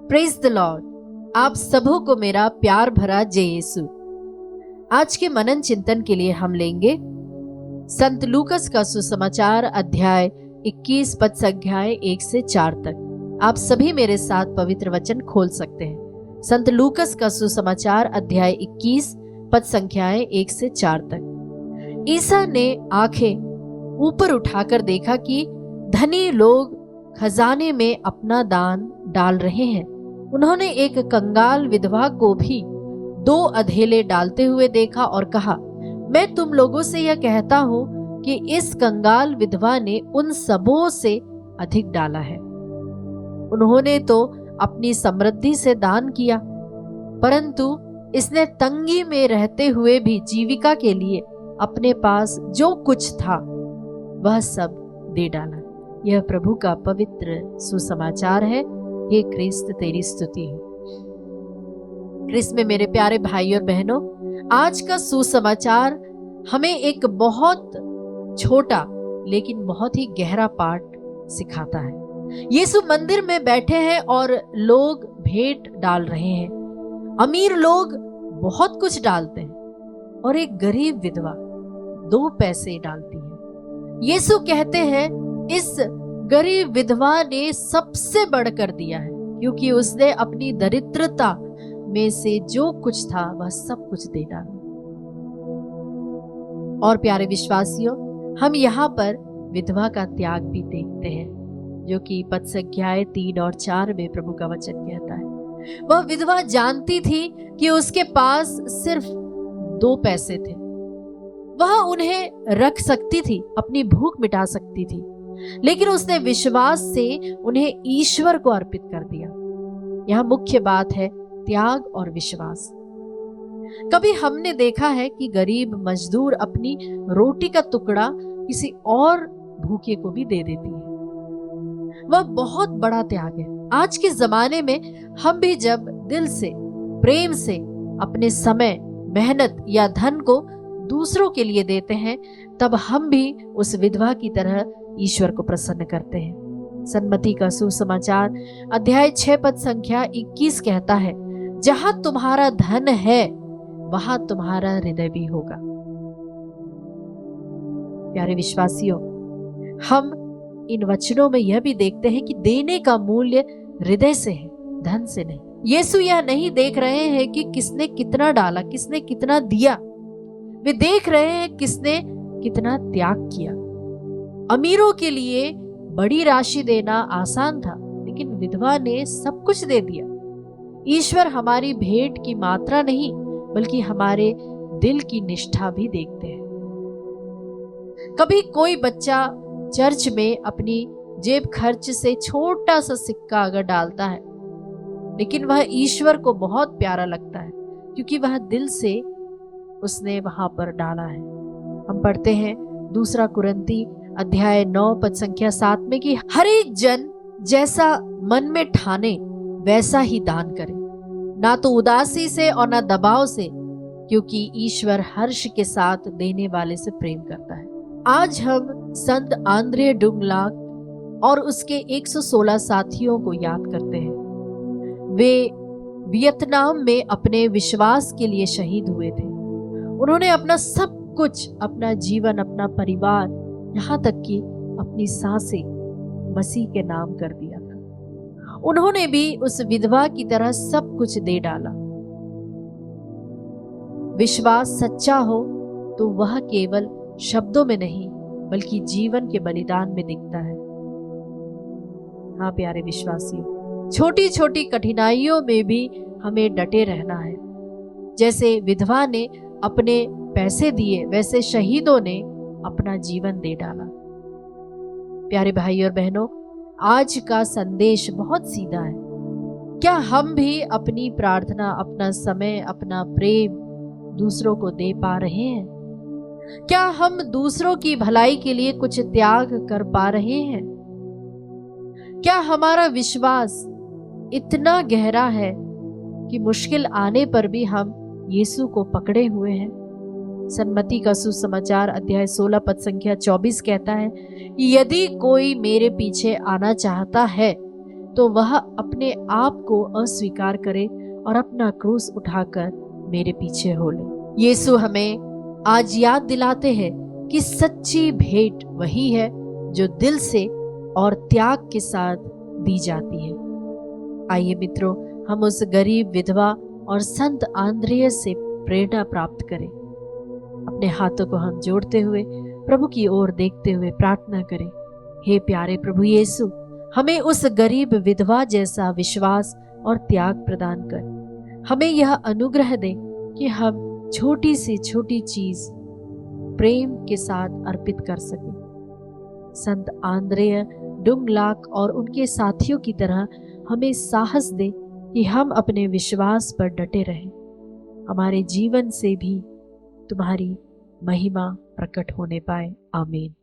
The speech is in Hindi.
Praise the Lord. आप सबों को मेरा प्यार भरा जय यीशु। आज के मनन चिंतन के लिए हम लेंगे संत लूकस का सुसमाचार अध्याय 21 पद संख्याएं 1 से 4 तक। आप सभी मेरे साथ पवित्र वचन खोल सकते हैं। संत लूकस का सुसमाचार अध्याय 21 पद संख्याएं 1 से 4 तक। ईसा ने आंखें ऊपर उठाकर देखा कि धनी लोग खजाने में अपना दान डाल रहे हैं। उन्होंने एक कंगाल विधवा को भी 2 अधेले डालते हुए देखा और कहा, मैं तुम लोगों से यह कहता हूं कि इस कंगाल विधवा ने उन सबों से अधिक डाला है। उन्होंने तो अपनी समृद्धि से दान किया, परंतु इसने तंगी में रहते हुए भी जीविका के लिए अपने पास जो कुछ था वह सब दे डाला। यह प्रभु का पवित्र सुसमाचार है। हे क्रिस्त तेरी स्तुति है। क्रिस्त में मेरे प्यारे भाई और बहनों, आज का सुसमाचार हमें एक बहुत छोटा लेकिन बहुत ही गहरा पाठ सिखाता है। यीशु मंदिर में बैठे हैं और लोग भेंट डाल रहे हैं। अमीर लोग बहुत कुछ डालते हैं और एक गरीब विधवा 2 पैसे डालती है। यीशु कहते हैं इस गरीब विधवा ने सबसे बढ़कर दिया है, क्योंकि उसने अपनी दरिद्रता में से जो कुछ था वह सब कुछ दे डाला। और प्यारे विश्वासियों, हम यहाँ पर विधवा का त्याग भी देखते हैं, जो कि पद संख्याएं 3 और 4 में प्रभु का वचन कहता है। वह विधवा जानती थी कि उसके पास सिर्फ 2 पैसे थे। वह उन्हें रख सकती थी, अपनी भूख मिटा सकती थी, लेकिन उसने विश्वास से उन्हें ईश्वर को अर्पित कर दिया। यह मुख्य बात है, त्याग और विश्वास। कभी हमने देखा है कि गरीब मजदूर अपनी रोटी का टुकड़ा किसी और भूखे को भी दे देती है। वह बहुत बड़ा त्याग है। आज के जमाने में हम भी जब दिल से, प्रेम से अपने समय, मेहनत या धन को दूसरों के लिए देते हैं, तब हम भी उस विधवा की तरह ईश्वर को प्रसन्न करते हैं। सन्मति का सुसमाचार अध्याय 6 पद संख्या 21 कहता है, जहां तुम्हारा धन है वहां तुम्हारा हृदय भी होगा। प्यारे विश्वासियों, हम इन वचनों में यह भी देखते हैं कि देने का मूल्य हृदय से है, धन से नहीं। यीशु यह नहीं देख रहे हैं कि किसने कितना डाला, किसने कितना दिया। वे देख रहे हैं किसने कितना त्याग किया। अमीरों के लिए बड़ी राशि देना आसान था, लेकिन विधवा ने सब कुछ दे दिया। ईश्वर हमारी भेंट की मात्रा नहीं, बल्कि हमारे दिल की निष्ठा भी देखते हैं। कभी कोई बच्चा चर्च में अपनी जेब खर्च से छोटा सा सिक्का अगर डालता है, लेकिन वह ईश्वर को बहुत प्यारा लगता है, क्योंकि वह दिल से उसने वहां पर डाला है। हम पढ़ते हैं 2 कुरिन्ती अध्याय 9 पद संख्या 7 में कि हर एक जन जैसा मन में ठाने वैसा ही दान करे, ना तो उदासी से और ना दबाव से, क्योंकि ईश्वर हर्ष के साथ देने वाले से प्रेम करता है। आज हम संत आंद्रे डुंगलाग और उसके 116 साथियों को याद करते हैं। वे वियतनाम में अपने विश्वास के लिए शहीद हुए थे। उन्होंने अपना सब कुछ, अपना जीवन, अपना परिवार, यहाँ तक कि अपनी सांसें मसीह के नाम कर दिया था। उन्होंने भी उस विधवा की तरह सब कुछ दे डाला। विश्वास सच्चा हो तो वह केवल शब्दों में नहीं, बल्कि जीवन के बलिदान में दिखता है। हाँ प्यारे विश्वासियों, छोटी छोटी कठिनाइयों में भी हमें डटे रहना है। जैसे विधवा ने अपने पैसे दिए, वैसे शहीदों ने अपना जीवन दे डाला। प्यारे भाई और बहनों, आज का संदेश बहुत सीधा है। क्या हम भी अपनी प्रार्थना, अपना समय, अपना प्रेम दूसरों को दे पा रहे हैं? क्या हम दूसरों की भलाई के लिए कुछ त्याग कर पा रहे हैं? क्या हमारा विश्वास इतना गहरा है कि मुश्किल आने पर भी हम यीशु को पकड़े हुए हैं? सन्मति का सुसमाचार अध्याय 16 पद संख्या 24 कहता है, यदि कोई मेरे पीछे आना चाहता है तो वह अपने आप को अस्वीकार करे और अपना क्रूस उठाकर मेरे पीछे हो ले। यीशु हमें आज याद दिलाते हैं कि सच्ची भेंट वही है जो दिल से और त्याग के साथ दी जाती है। आइए मित्रों, हम उस गरीब विधवा और संत आंद्रिय से प्रेरणा प्राप्त करें। अपने हाथों को हम जोड़ते हुए प्रभु की ओर देखते हुए प्रार्थना करें। हे प्यारे प्रभु यीशु, हमें उस गरीब विधवा जैसा विश्वास और त्याग प्रदान कर हमें यह अनुग्रह दे कि हम छोटी से छोटी चीज प्रेम के साथ अर्पित कर सकें। संत आंद्रेय डुंगलाक और उनके साथियों की तरह हमें साहस दे कि हम अपने विश्वास पर डटे रहें। हमारे जीवन से भी तुम्हारी महिमा प्रकट होने पाए। आमीन।